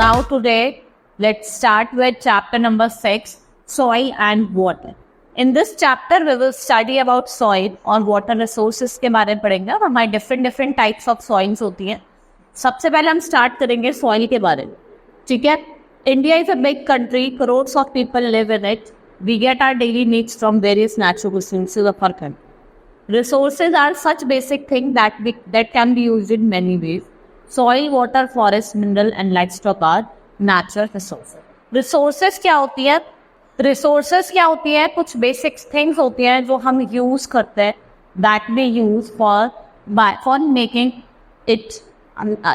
Now today, let's start with chapter number 6, soil and water. In this chapter, we will study about soil और water resources के बारे में पढ़ेंगे और हमारे different types of soils होती हैं. सबसे पहले हम start करेंगे soil के बारे में, ठीक है? India is a big country, crores of people live in it. We get our daily needs from various natural resources of our country. Resources are such basic things that can be used in many ways. Soil, water, forest, mineral and livestock are natural resources. Resources क्या होती है? Resources क्या होती है? कुछ basic things होती हैं जो हम use करते हैं, that we use for making it,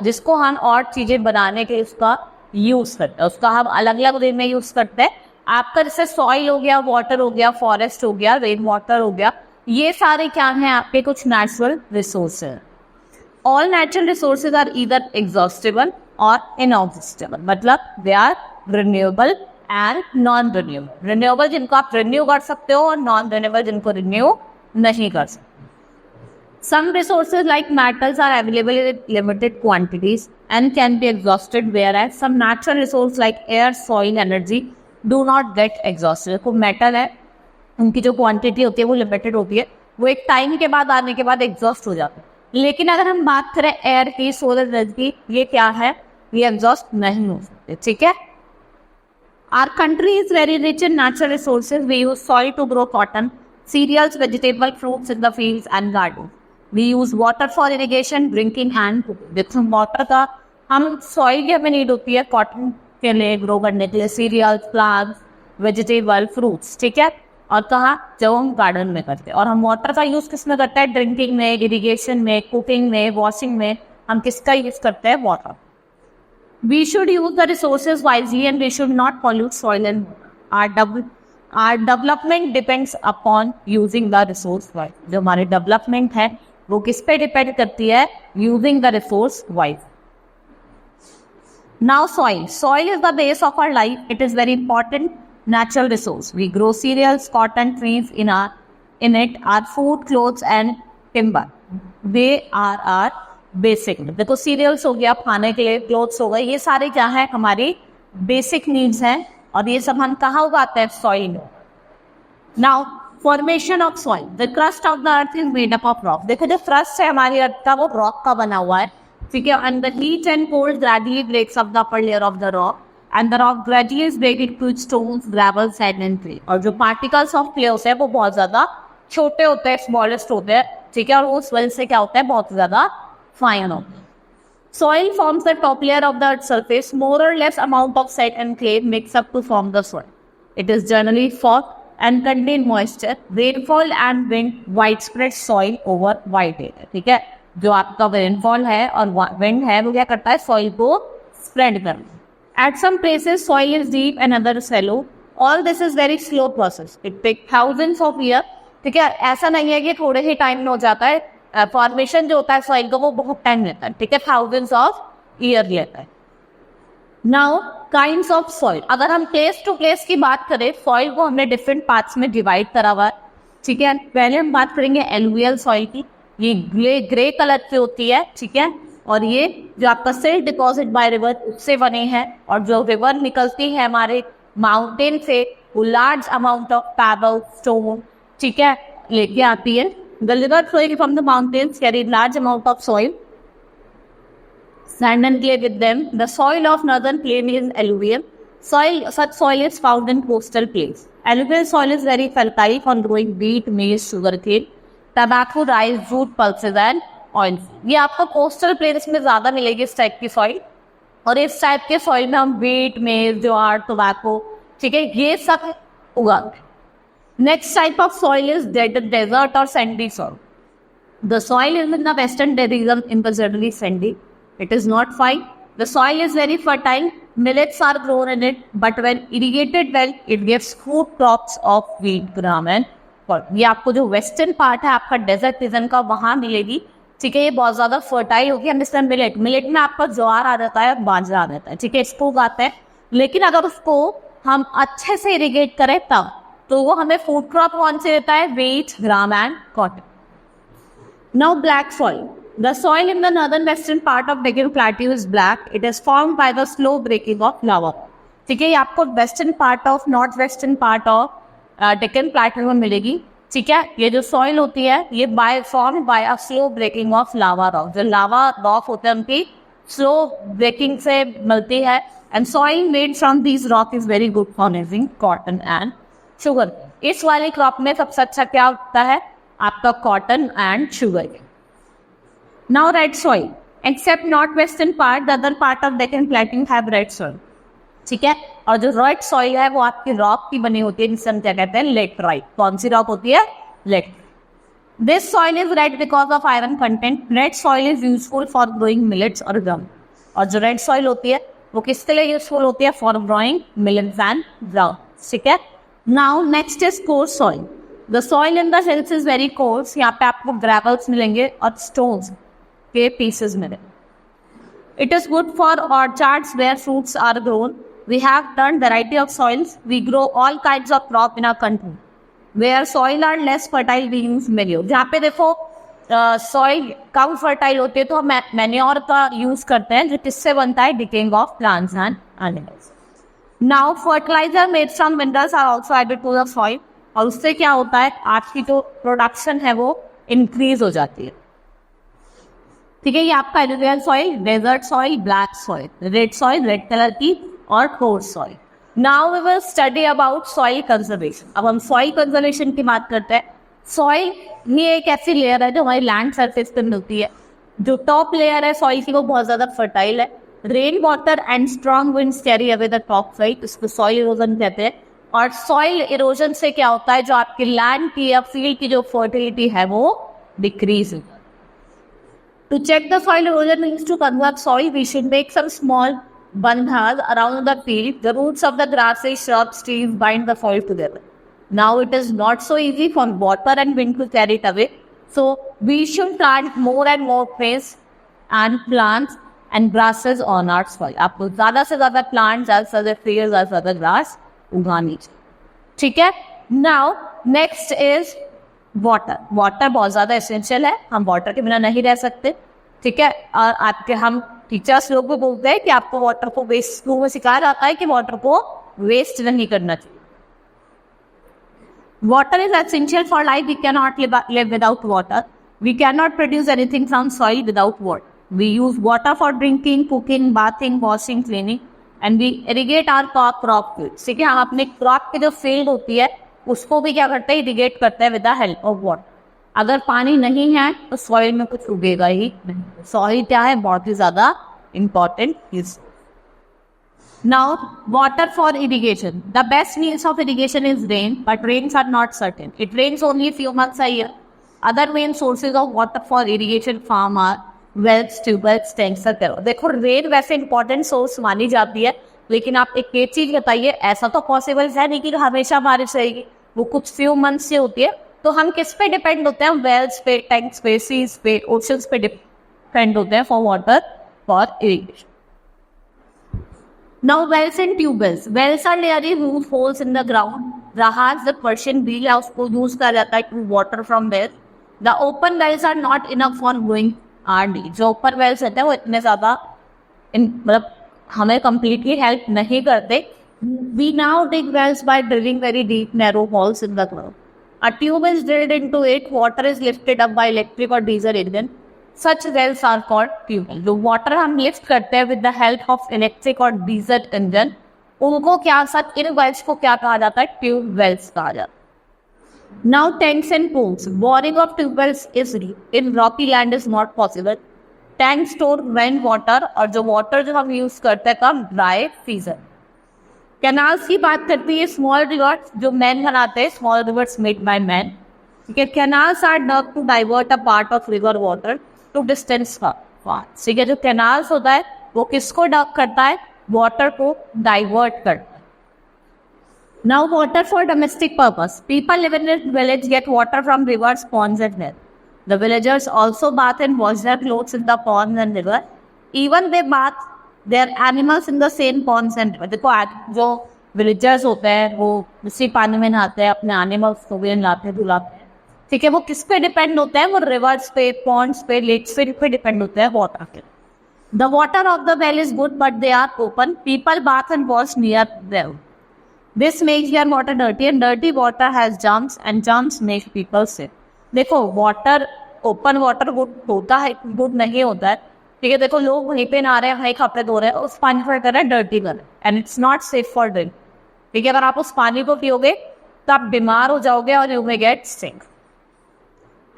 जिसको हम और चीजें बनाने के उसका यूज करते हैं. उसका हम अलग अलग वे में यूज करते हैं. आपका जैसे सॉइल हो गया, वाटर हो गया, फॉरेस्ट हो गया, रेन वाटर हो गया, ये सारे क्या हैं आपके कुछ natural resources. All natural resources are either exhaustible और इनएग्जॉस्टिबल, मतलब they are renewable and non renewable. Renewable जिनको आप रिन्यू कर सकते हो और नॉन रिन्यूएबल जिनको रिन्यू नहीं कर सकते. Some resources like metals are available in limited quantities and can be exhausted, whereas some natural resources like air, soil, energy do not get exhausted. को metal है, उनकी जो quantity होती है वो limited होती है, वो एक time के बाद आने के बाद exhaust हो जाता है. लेकिन अगर हम बात करें air की, solar energy की, ये क्या है? ये exhaust नहीं हो सकते, ठीक है? Our country is very rich in natural resources. We use soil to grow cotton, cereals, vegetable, fruits in the fields and gardens. We use water for irrigation, drinking and cooking. देखो water का हम soil की हमें need होती है cotton के लिए grow करने के लिए, सीरियल्स, प्लांट्स, वेजिटेबल, फ्रूट्स, ठीक है? और कहाँ? जब हम गार्डन में करते हैं. और हम वाटर का यूज किस में करते हैं? ड्रिंकिंग में, इरिगेशन में, कुकिंग में, वॉशिंग में. हम किसका यूज करते हैं? Water. We should use the resources wisely and we should not pollute soil and water. Our development depends upon using the resource wisely. जो हमारी डेवलपमेंट है वो किस पे डिपेंड करती है? Using the resource wise. Now soil is the base of our life. It is very important natural resource. We grow cereals, cotton, trees in it are food, clothes and timber. They are are basic. देखो cereals हो गया खाने के लिए, clothes हो गए, ये सारे क्या है? हमारी बेसिक नीड्स हैं और ये सब हम कहाँ उगाते हैं? सॉइल में. Now formation of soil. The crust of the earth is made up of rock. देखो जो क्रस्ट है हमारी अर्थ का वो रॉक का बना हुआ है, ठीक है? And the heat and cold gradually breaks up the upper layer of the rock and the rock gradually is break into stones, gravel, sand and clay. और जो पार्टिकल्स ऑफ क्ले होते हैं वो बहुत ज्यादा छोटे होते हैं, स्मॉलेस्ट होते हैं, ठीक है? और वो स्वेल से क्या होता है? बहुत ज्यादा फाइन होता है. Soil forms the top layer of the earth's surface. More or less amount of sand and clay makes up to form the soil. It is generally soft and contain moisture. Rainfall and wind widespread soil over wide area. ठीक है? जो आपका rainfall है और wind है वो क्या करता है? soil को spread करता है. At some places soil is deep and other shallow. All this is very slow process. It takes thousands of years. ठीक है? ऐसा नहीं है कि थोड़े ही टाइम में हो जाता है. फॉर्मेशन जो होता है सॉइल का वो बहुत टाइम लेता है, ठीक है? थाउजेंड्स ऑफ ईयर लेता है. Now kinds of soil. अगर हम प्लेस टू प्लेस की बात करें, सॉइल को हमने डिफरेंट पार्ट्स में डिवाइड करा हुआ है, ठीक है? पहले हम बात करेंगे एलुवियल सॉइल की. ये ग्रे कलर की होती है, ठीक है? और ये जो आपका सिल्ट डिपॉजिट बाय रिवर उससे बने हैं. और जो रिवर निकलती है हमारे माउंटेन से वो large amount of payable, stone, ठीक है, लेके आती है. The river flowing from the mountains carried large amount of soil, sand and clay with them. The soil of northern plain is alluvial. Such soil is found in coastal plains. Alluvial soil is very fertile for growing wheat, maize, sugarcane, tobacco, rice, jute, pulses and oil. ये आपको coastal plains में ज़्यादा मिलेगी इस type की soil. और इस type के soil में हम wheat, maize, ज्वार, tobacco, ठीक है, ये सब उगाते हैं. Next type of soil is desert or sandy soil. The soil is in the western region in the generally sandy. It is not fine. The soil is very fertile. Millets are grown in it, but when irrigated well, it gives food crops of wheat, gram and corn. ये आपको जो western part है आपका desert region का वहाँ मिलेगी, ठीक है? ये बहुत ज़्यादा fertile होगी. हम इसमें मिलेट में आपका ज्वार आ जाता है, बाजरा आ जाता है, ठीक है? इसको उगाते हैं. लेकिन अगर उसको हम अच्छे से इरिगेट करें तब तो वो हमें फूड क्रॉप कौन से देता है? Wheat, gram and cotton. Now black soil. The soil in the northern western part of Deccan Plateau is black. It is formed by the slow breaking of lava. ठीक है, ये आपको western part of north western part of Deccan प्लेटू में मिलेगी. ठीक है, ये जो सॉइल होती है ये form by a slow breaking of lava rock. जो लावा रॉक होते हैं उनकी स्लो ब्रेकिंग से मिलती है. And soil made from these rock is very good for raising cotton and sugar. इस वाली क्रॉप में सबसे अच्छा क्या होता है? आपका cotton and sugar. Now red soil. Except north western part, the other part of Deccan plateau have red soil. ठीक है, और जो रेड सॉइल है वो आपकी रॉक की बनी होती है जिसे हम क्या कहते हैं? लेटराइट. कौन सी रॉक होती है? Late. This soil is red because of iron content. Red soil is useful for growing millets और ग्राउंड. और जो रेड सॉइल होती है वो किसके लिए यूजफुल होती है? For growing millets and ground. ठीक है. Now next is course soil. The soil in the hills is very course. यहाँ पे आपको ग्रेवल्स मिलेंगे और स्टोन्स के पीसेस मिलेंगे. It is good for orchards where fruits are grown. We have done variety of soils. We grow all kinds of crop in our country. Where soil are less fertile, we use manure. जहाँ पे देखो soil कम fertile होती है तो हम manure का use करते हैं, जो किससे बनता है? Decaying of plants and animals. Now fertiliser made from minerals are also added to the soil. और उससे क्या होता है? आपकी जो प्रोडक्शन है वो इंक्रीज हो जाती है. ठीक है, ये आपका alluvial soil, desert soil, black soil, red soil red colour की, और coarse soil. Now we will study about soil conservation. अब हम सॉइल कंजर्वेशन की बात करते हैं. सॉइल ये एक ऐसी लेयर है जो हमारी लैंड सरफेस पे मिलती है. जो टॉप लेयर है सॉइल की वो बहुत ज्यादा फर्टाइल है. Rain water and strong winds carry away the top side. इसको सॉइल इरोजन कहते हैं. और सॉइल इरोजन से क्या होता है? जो आपकी लैंड की या फील्ड की जो फर्टिलिटी है वो डिक्रीज होती है. To check the soil erosion means to conserve soil, we should make some small bandhas around the field. The roots of the grasses, shrubs, trees bind the soil together. Now it is not so easy for water and wind to carry it away. So we should plant more and more trees and plants and grasses on our soil. आपको ज़्यादा से ज़्यादा plants, ज़्यादा से ज़्यादा trees, ज़्यादा से ज़्यादा grass उगानी चाहिए. ठीक है. Now next is water. Water बहुत ज़्यादा एसेंशियल है. हम वाटर के बिना नहीं रह सकते. ठीक है. और आपके हम टीचर्स लोग भी बोलते हैं कि आपको वाटर को वेस्ट, स्कूल में सिखाया जाता है कि वाटर को वेस्ट नहीं करना चाहिए. Water is essential for life. We can not live without water. We can not produce anything from soil without water. We use water for drinking, cooking, bathing, washing, cleaning and we irrigate our crop field. ठीक है, हम अपने crop की जो field होती है उसको भी क्या करते हैं? इरिगेट करते हैं with the help of water. अगर पानी नहीं है तो सॉइल में कुछ उगेगा ही नहीं. सॉइल क्या है? बहुत ही ज्यादा इंपॉर्टेंट चीज. Now water for irrigation. The best means of irrigation is rain, but rains are not certain. It rains only few months a year. Other main sources of water for irrigation farm are wells, tubewells, tanks. देखो rain वैसे important source मानी जाती है, लेकिन आप एक चीज बताइए, ऐसा तो पॉसिबल है नहीं कि हमेशा बारिश रहेगी. वो कुछ फ्यू मंथ्स से होती है. तो हम किस पे डिपेंड होते हैं? वेल्स पे, टैंक्स पे, सीज पे, ओशंस पे डिपेंड होते हैं for water for irrigation. Now wells and tubewells. Wells are लेयरी root holes in the ground. जहाज द पर्शियन व्हील है उसको यूज किया जाता है to water from well. The open wells are not enough for growing our need. जो open wells रहते हैं वो इतने ज्यादा मतलब हमें completely help नहीं करते. We now dig wells by drilling very deep narrow holes in the ground. A tube is drilled into it. Water is lifted up by electric or diesel engine. Such wells are called tube wells. जो water हम lift करते हैं with the help of electric और diesel engine, उनको क्या साथ इन wells को क्या कहा जाता है? tube wells कहा जाता है. Now tanks and pools. Boring of tube wells is in rocky land is not possible. Tank store rain water, और जो वाटर जो हम यूज करते हैं कब? Dry season. कैनाल्स की बात करती है. स्मॉल रिवर्स जो मैन बनाते हैं, small rivers made by man. ठीक है. Canals are dug to divert a part of river water to distance far. ठीक है. जो कैनाल्स होता है वो किसको डग करता है? वाटर को डाइवर्ट करता है. Now water for domestic purpose. People live in village get water from rivers, ponds and wells. The villagers also bath and wash their clothes in the ponds and river. Even they bath their animals in the same ponds and river. देखो जो villagers होते हैं वो उसी पानी में नहाते हैं, अपने एनिमल्स को भी नहलाते हैं, धुलाते हैं. ठीक है, वो किस पे डिपेंड होते हैं? वो रिवर्स पे, पॉन्ड्स पे, लेक्स पे डिपेंड होते हैं वाटर के। The water of the well is good but they are open, people bath and wash near them, this makes your water dirty and dirty water has germs and germs make people sick. देखो water, open water good होता है, good नहीं होता है, ठीक है। देखो लोग वहीं पे नहा रहे हैं, वहीं कपड़े धो रहे हैं, उस पानी को कर रहे हैं डर्टी कर रहे हैं, and it's not safe for drink, ठीक है। अगर आप उस पानी को पियोगे तो आप बीमार हो जाओगे और you may get sick.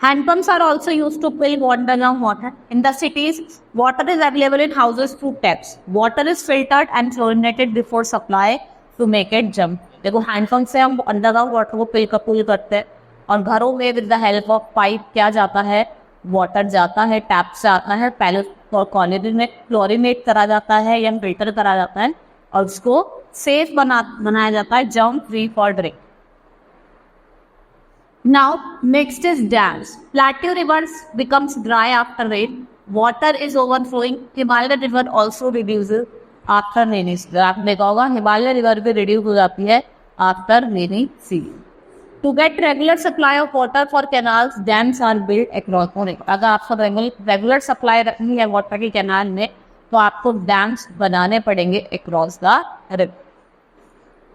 Hand pumps are also used to fill underground water. In the cities, water is available in houses through taps. Water is filtered and chlorinated before supply to make it jump. देखो hand pump से हम underground water को fill करते हैं, और घरों में with the help of pipe क्या जाता है? वाटर जाता है, टैप से आता है, पहले क्लोरिनेट करा जाता है या फिल्टर करा जाता है, और उसको सेफ बनाया जाता है, germ free for drink. Now, next is dams. Plateau rivers becomes dry after rain. Water is overflowing. Himalaya river also reduces after rainy season. आपने देखा होगा हिमालय रिवर भी रिड्यूस हो जाती है after rainy season. To get regular supply of water for canals, dams are built across the river. अगर आपको regular supply रखनी है वाटर की कैनाल में, तो आपको डैम्स बनाने पड़ेंगे across the river.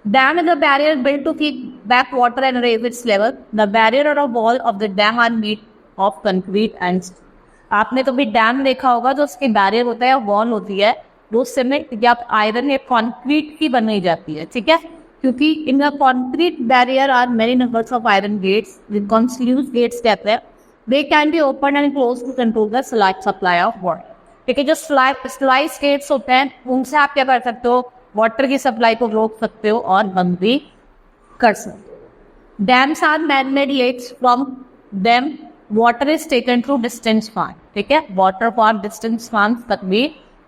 Dam is a barrier built to keep back water and raise its level. The barrier or a wall of the dam are made of concrete and steel. आपने कभी dam देखा होगा, जो उसकी barrier होता है, wall होती है, वो सीमेंट या आयरन या कॉन्क्रीट की बनाई जाती है, ठीक है। क्योंकि in the concrete barrier are many numbers of iron gates, constitute gates कहते हैं। They can be open and close to control the supply of water, ठीक है। जो स्लाइस गेट्स होते हैं, उनसे आप क्या कर सकते हो? वाटर की सप्लाई को रोक सकते हो और बंद भी कर सकते हो। Dams are man made lakes, from them water is taken through distance farm, ठीक है। वाटर फॉर डिस्टेंस फार्म तक भी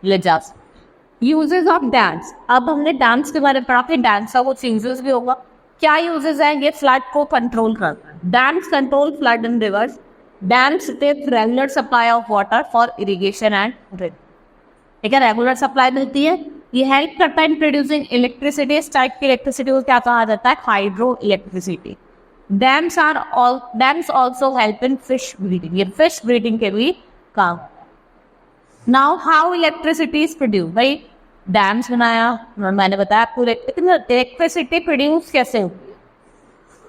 ले जा सकते। यूजेस ऑफ डैम्स, अब हमने डैम्स के बारे में पढ़ा, फिर डैम्स का कुछ यूजेस भी होगा। क्या यूजेस हैं? ये फ्लड को कंट्रोल करता है। Dams control flood in rivers. Dams take regular supply of water for irrigation and drink, ठीक है। रेगुलर सप्लाई मिलती है, ये हेल्प करता है इन प्रोड्यूसिंग इलेक्ट्रिसिटी। इस टाइप की इलेक्ट्रिसिटी को क्या कहा जाता है? Hydro electricity. Dams also help in fish breeding, ये फिश ब्रीडिंग के भी काम। Now how electricity is produce, भाई डैम्स बनाया, मैंने बताया आपको इलेक्ट्रिसिटी प्रोड्यूस कैसे होती है।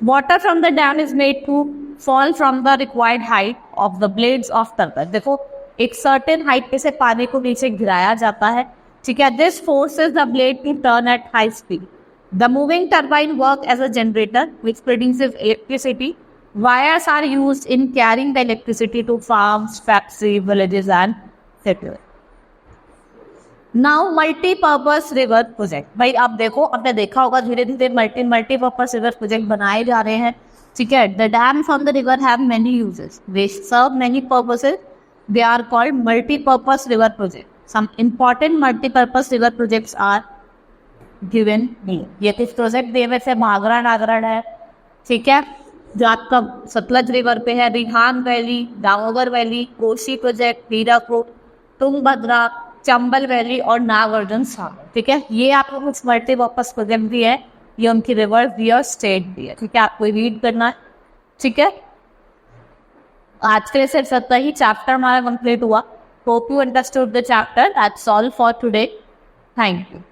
Water from the dam is made to fall from the required height of the blades of turbine. देखो एक सर्टेन हाइट पे से पानी को नीचे गिराया जाता है, ठीक है। This forces the blade to turn at high speed. The moving turbine work as a generator which produces electricity. Wires are used in carrying the electricity to farms, factory, villages and cities. Now multipurpose river project, भाई आप देखो, आपने देखा होगा धीरे धीरे multipurpose river project बनाए जा रहे हैं, ठीक है। The dams on the river have many uses, they serve many purposes, they are called multipurpose river project. Some important multi-purpose river projects are given here. ये कुछ प्रोजेक्ट दिए हुए थे, मागरा नागरण है, ठीक है, जो आपका सतलज रिवर पे है, Rihand valley, Damodar valley, Koshi project, Hirakud, Tungabhadra, Chambal valley और नागार्जुन सागर, ठीक है। ये आपको कुछ मल्टीपर्पज प्रोजेक्ट भी है, ये उनकी रिवर भी और स्टेट भी है, ठीक है। आपको रीड करना है, ठीक है। आज के लिए सिर्फ इतना ही चैप्टर हमारा कंप्लीट हुआ। Hope you understood the chapter. That's all for today. Thank you.